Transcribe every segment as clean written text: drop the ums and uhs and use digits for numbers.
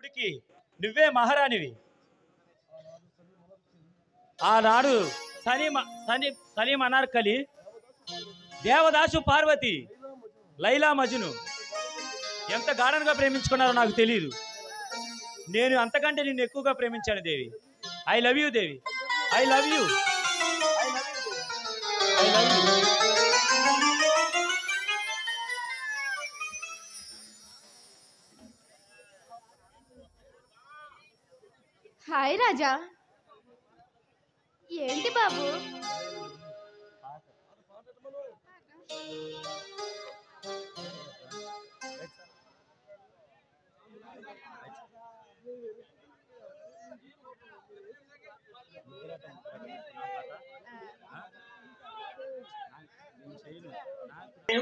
ఇప్పటికి నువ్వే మహారాణివి. ఆనాడు సలీం అనార్కలి, దేవదాసు పార్వతి, లైలా మజ్ను ఎంత గాఢంగా ప్రేమించుకున్నారో నాకు తెలియదు. నేను అంతకంటే నిన్ను ఎక్కువగా ప్రేమించాను Devi. I love you Devi, I love you, I love you. Hi Raja. ఏంటి బాబు?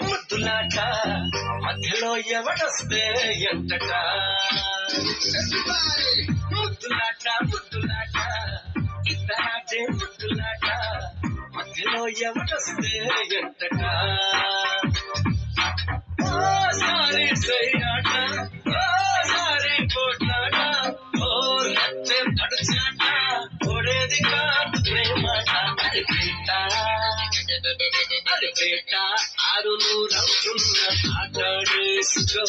ముద్దులాట మధ్యలో ఎవడొస్తే ఎంతట, ముద్దులాట ముద్దులాట ఇద్దరాటే ముద్దులాట మధ్యలో ఎవడొస్తే ఎంతట. ఓ సారీ సైరాట, ఓ సారీ కోట్లాట, ఓ నచ్చే పడుచాట, కొడేది కాదు ప్రేమాట. అది పేట, అది పేట, ఆరు నూరవుతున్న ఆటాడేసుకో.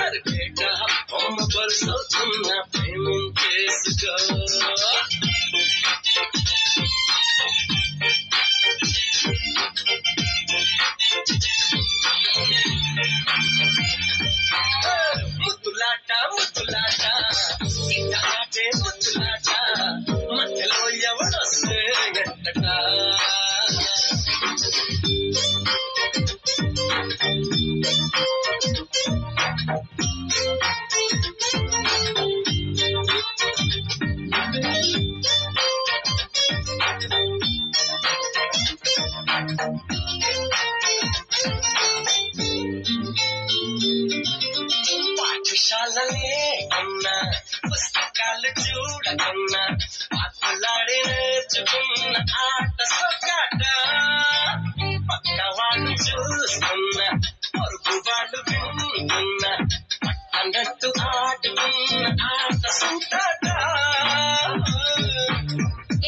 అది పేట, బొమ్మ పరుసవుతున్న ప్రేమించేసుకో. ముద్దులాట ముద్దులాట ఇద్దరాటే ముద్దులాట మధ్యలో ఎవడొస్తే ఎంతట. పాఠశాలలే కన్నా పుస్తకాలు చూడకన్నా పాటలాడి నేర్చుకున్న ఆట సొక్కాట. పక్క వాళ్ళు చూస్తున్న పొరుగు వాళ్ళు వింటున్న పట్టనట్టు ఆడుకున్న ఆట సొక్కాట.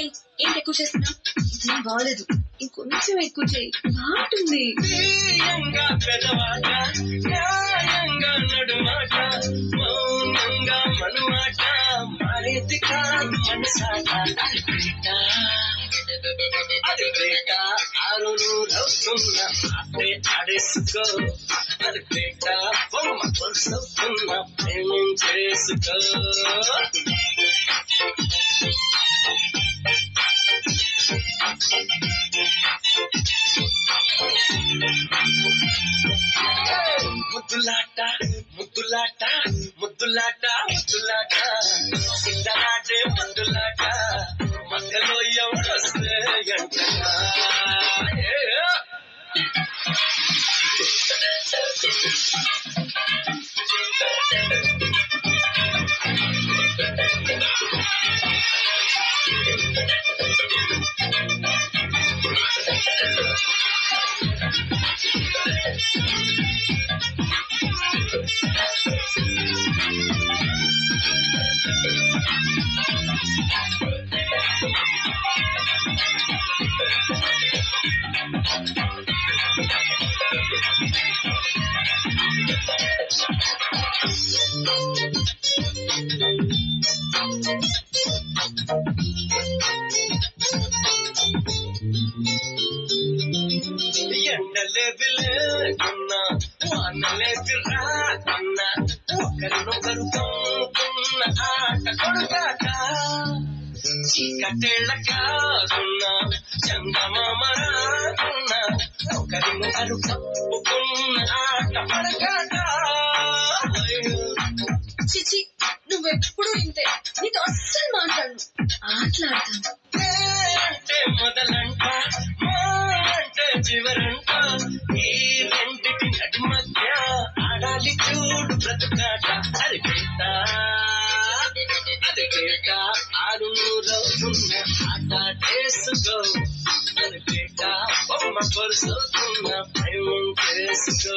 ఏంటి ఎక్కువ చేస్తున్నా? ఇదేం బాగలేదు, ఇంకొంచెం ఎక్కువ చేయి, బాగుంటుంది. తీయంగా పెదవాట, న్యాయంగా నడుమాట, మౌనంగా మనుమాట, మారేది కాదు మనసాట. అది పేట, అది పేట, ఆరు నూరవుతున్న ఆటే ఆడేసుకో. అది పేట, బొమ్మ కొలుసవుతున్న ప్రేమించేసుకో. ముద్దులాట ముద్దులాట ముద్దులాట ముద్దులాట ఇద్దరాటే ముద్దులాట మధ్యలో ఎవడొస్తే ఎంతగా. ఎండలేవి లేకున్నా వానలేవి రాకున్నా ఒకరినొకరు పంపుకున్న ఆట కొడుకాట. చీకటేళ్ళ కాకున్నా చందమామ రాకున్నా ఒకరినొకరు పంపుకున్న ఆట పడకాట. చిచి, నువ్వెప్పుడు ఇంతే, నీతో అస్సలు మాట్లాడను, ఆటలాడతాను. అంటే మొదలంట, అంటే చివరంట, ఈ రెండిటి నడి మధ్య ఆడాలి చూడు బ్రతుకాట. అది పేట, అది పేట, ఆరు నూరవుతున్న ఆట చేసుకో. అది పేట, బొమ్మ కొలుసవుతున్న ప్రేమం చేసుకో.